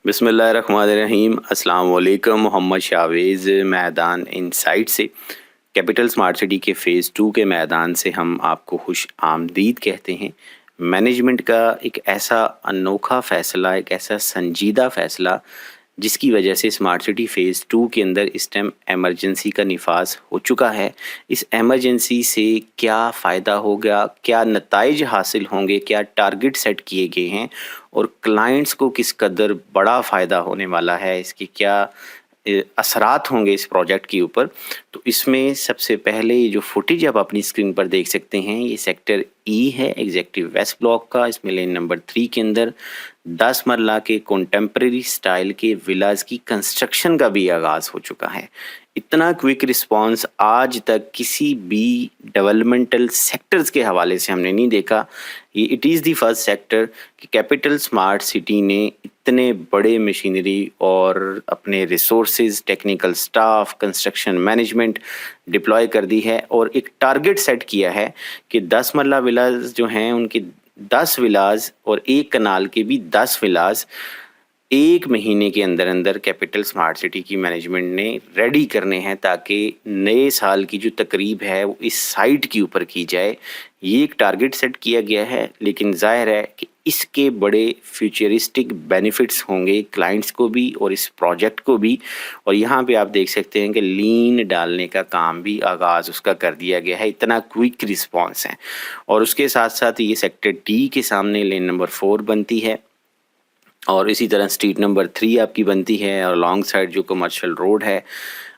बिस्मिल्लाहिर्रहमानिर्रहीम। अस्सलाम वालेकुम। मोहम्मद शावेज़, मैदान इनसाइट से, कैपिटल स्मार्ट सिटी के फ़ेज़ 2 के मैदान से हम आपको खुश आमदीद कहते हैं। मैनेजमेंट का एक ऐसा अनोखा फ़ैसला, एक ऐसा संजीदा फ़ैसला जिसकी वजह से स्मार्ट सिटी फ़ेज़ 2 के अंदर इस टाइम एमरजेंसी का निफाज हो चुका है। इस एमरजेंसी से क्या फ़ायदा होगा, क्या नताइज हासिल होंगे, क्या टारगेट सेट किए गए हैं और क्लाइंट्स को किस कदर बड़ा फ़ायदा होने वाला है, इसकी क्या असरात होंगे इस प्रोजेक्ट के ऊपर। तो इसमें सबसे पहले ये जो फुटेज आप अपनी स्क्रीन पर देख सकते हैं, ये सेक्टर ई है एग्जेक्टिव वेस्ट ब्लॉक का। इसमें लेन नंबर 3 के अंदर 10 मरला के कॉन्टेम्प्रेरी स्टाइल के विलास की कंस्ट्रक्शन का भी आगाज़ हो चुका है। इतना क्विक रिस्पांस आज तक किसी भी डेवलपमेंटल सेक्टर्स के हवाले से हमने नहीं देखा। ये it is the first sector कि कैपिटल स्मार्ट सिटी ने इतने बड़े मशीनरी और अपने resources, technical staff, construction management deploy कर दी है और एक टारगेट सेट किया है कि 10 मरला विलास जो हैं उनके 10 विलास और एक कनाल के भी 10 विलास 1 महीने के अंदर अंदर कैपिटल स्मार्ट सिटी की मैनेजमेंट ने रेडी करने हैं, ताकि नए साल की जो तकरीब है वो इस साइट के ऊपर की जाए। ये एक टारगेट सेट किया गया है, लेकिन ज़ाहिर है कि इसके बड़े फ्यूचरिस्टिक बेनिफिट्स होंगे क्लाइंट्स को भी और इस प्रोजेक्ट को भी। और यहाँ पे आप देख सकते हैं कि लीन डालने का काम भी आगाज़ उसका कर दिया गया है, इतना क्विक रिस्पॉन्स है। और उसके साथ साथ ये सेक्टर डी के सामने लेन नंबर 4 बनती है और इसी तरह स्ट्रीट नंबर 3 आपकी बनती है और लॉन्ग साइड जो कमर्शियल रोड है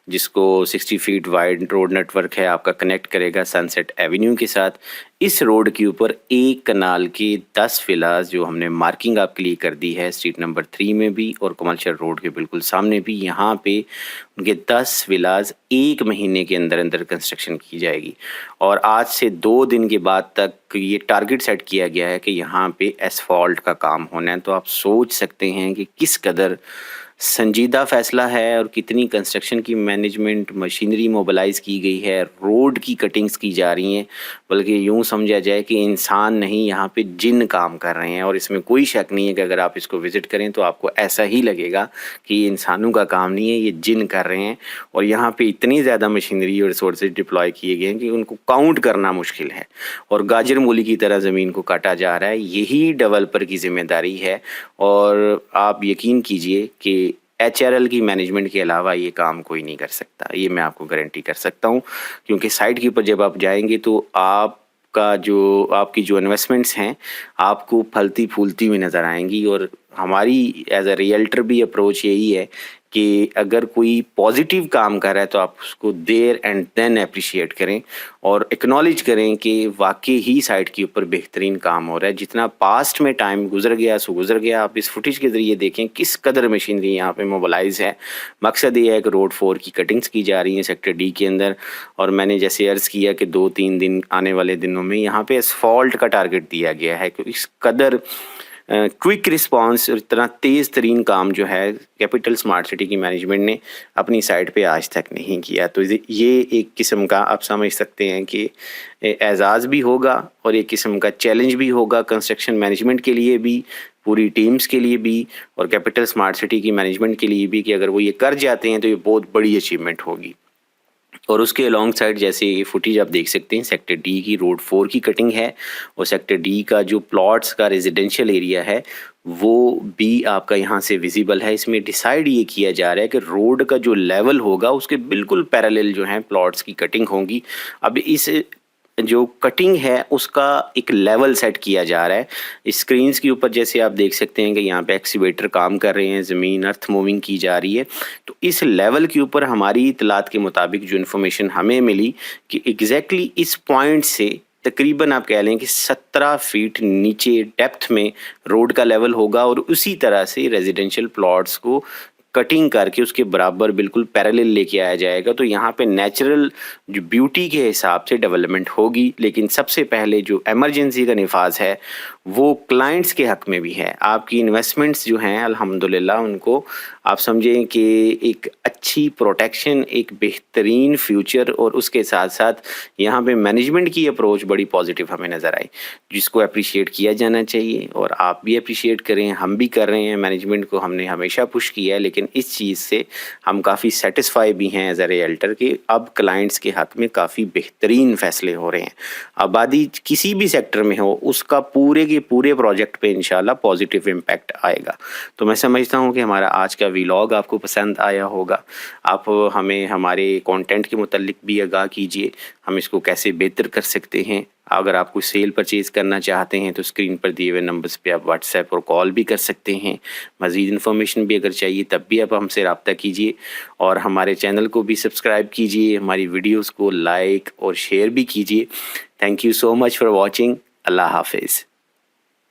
जिसको 60 फीट वाइड रोड नेटवर्क है आपका कनेक्ट करेगा सनसेट एवेन्यू के साथ। इस रोड के ऊपर एक कनाल के 10 विलास जो हमने मार्किंग आपके लिए कर दी है स्ट्रीट नंबर 3 में भी और कमर्शियल रोड के बिल्कुल सामने भी, यहाँ पे उनके 10 विलास 1 महीने के अंदर अंदर कंस्ट्रक्शन की जाएगी। और आज से 2 दिन के बाद तक ये टारगेट सेट किया गया है कि यहाँ पे एसफॉल्ट का काम होना है। तो आप सोच सकते हैं कि किस कदर संजीदा फैसला है और कितनी कंस्ट्रक्शन की मैनेजमेंट मशीनरी मोबिलाइज की गई है, रोड की कटिंग्स की जा रही हैं, बल्कि यूँ समझा जाए कि इंसान नहीं यहाँ पे जिन काम कर रहे हैं। और इसमें कोई शक नहीं है कि अगर आप इसको विज़िट करें तो आपको ऐसा ही लगेगा कि ये इंसानों का काम नहीं है, ये जिन कर रहे हैं। और यहाँ पे इतनी ज़्यादा मशीनरी और रिसोर्सेज डिप्लॉय किए गए हैं कि उनको काउंट करना मुश्किल है और गाजर मूली की तरह ज़मीन को काटा जा रहा है। यही डेवलपर की जिम्मेदारी है और आप यकीन कीजिए कि HRL की मैनेजमेंट के अलावा ये काम कोई नहीं कर सकता, ये मैं आपको गारंटी कर सकता हूँ। क्योंकि साइट के ऊपर जब आप जाएंगे तो आपकी जो इन्वेस्टमेंट्स हैं आपको फलती फूलती हुई नज़र आएंगी। और हमारी एज अ रियल्टर भी अप्रोच यही है कि अगर कोई पॉजिटिव काम कर रहा है तो आप उसको देयर एंड देन अप्रिशिएट करें और एक्नॉलेज करें कि वाकई ही साइट के ऊपर बेहतरीन काम हो रहा है। जितना पास्ट में टाइम गुजर गया सो गुजर गया। आप इस फुटेज के ज़रिए देखें किस कदर मशीनरी यहाँ पे मोबिलाइज है। मकसद ये है कि रोड 4 की कटिंग्स की जा रही हैं सेक्टर डी के अंदर। और मैंने जैसे अर्ज़ किया कि 2-3 दिन आने वाले दिनों में यहाँ पे एसफॉल्ट का टारगेट दिया गया है, क्योंकि इस कदर क्विक रिस्पांस और इतना तेज़ तरीन काम जो है कैपिटल स्मार्ट सिटी की मैनेजमेंट ने अपनी साइट पे आज तक नहीं किया। तो ये एक किस्म का आप समझ सकते हैं कि एजाज़ भी होगा और एक किस्म का चैलेंज भी होगा कंस्ट्रक्शन मैनेजमेंट के लिए भी, पूरी टीम्स के लिए भी और कैपिटल स्मार्ट सिटी की मैनेजमेंट के लिए भी, कि अगर वो ये कर जाते हैं तो ये बहुत बड़ी अचीवमेंट होगी। और उसके अलॉन्ग साइड जैसे ये फुटेज आप देख सकते हैं सेक्टर डी की रोड 4 की कटिंग है और सेक्टर डी का जो प्लॉट्स का रेजिडेंशियल एरिया है वो भी आपका यहाँ से विजिबल है। इसमें डिसाइड ये किया जा रहा है कि रोड का जो लेवल होगा उसके बिल्कुल पैरेलल जो है प्लॉट्स की कटिंग होगी। अब इस जो कटिंग है उसका एक लेवल सेट किया जा रहा है। स्क्रीन्स के ऊपर जैसे आप देख सकते हैं कि यहाँ पे एक्सीवेटर काम कर रहे हैं, ज़मीन अर्थ मूविंग की जा रही है। तो इस लेवल के ऊपर हमारी इतलात के मुताबिक जो इन्फॉर्मेशन हमें मिली कि एग्जैक्टली इस पॉइंट से तकरीबन आप कह लें कि 17 फीट नीचे डेप्थ में रोड का लेवल होगा और उसी तरह से रेजिडेंशियल प्लॉट्स को कटिंग करके उसके बराबर बिल्कुल पैरेलल लेके आया जाएगा। तो यहाँ पे नेचुरल जो ब्यूटी के हिसाब से डेवलपमेंट होगी, लेकिन सबसे पहले जो एमरजेंसी का निफाज है وہ کلائنٹس کے حق میں بھی ہے. آپ کی انویسٹمنٹس جو ہیں الحمدللہ ان کو آپ سمجھیں کہ ایک اچھی پروٹیکشن، ایک بہترین فیوچر، اور اس کے ساتھ ساتھ یہاں پہ مینجمنٹ کی اپروچ بڑی پازیٹیو ہمیں نظر آئی، جس کو اپریشیٹ کیا جانا چاہیے. اور آپ بھی اپریشیٹ کریں، ہم بھی کر رہے ہیں. مینجمنٹ کو ہم نے ہمیشہ پش کیا ہے، لیکن اس چیز سے ہم کافی سیٹسفائی بھی ہیں ایز اے ریئلٹر کہ اب کلائنٹس کے حق میں کافی بہترین فیصلے ہو رہے ہیں. آبادی کسی بھی سیکٹر میں ہو، اس کا پورے کے پورے پروجیکٹ پہ انشاءاللہ پازیٹیو امپیکٹ آئے گا. تو میں سمجھتا ہوں کہ ہمارا آج کا ویلاگ آپ کو پسند آیا ہوگا. آپ ہمیں ہمارے کانٹینٹ کے متعلق بھی آگاہ کیجیے، ہم اس کو کیسے بہتر کر سکتے ہیں. اگر آپ کوئی سیل پرچیز کرنا چاہتے ہیں تو اسکرین پر دیے ہوئے نمبرز پہ آپ واٹس ایپ اور کال بھی کر سکتے ہیں. مزید انفارمیشن بھی اگر چاہیے تب بھی آپ ہم سے رابطہ کیجیے، اور ہمارے چینل کو بھی سبسکرائب کیجیے، ہماری ویڈیوز کو لائک اور شیئر بھی کیجیے. Thank you so much for watching. اللہ حافظ.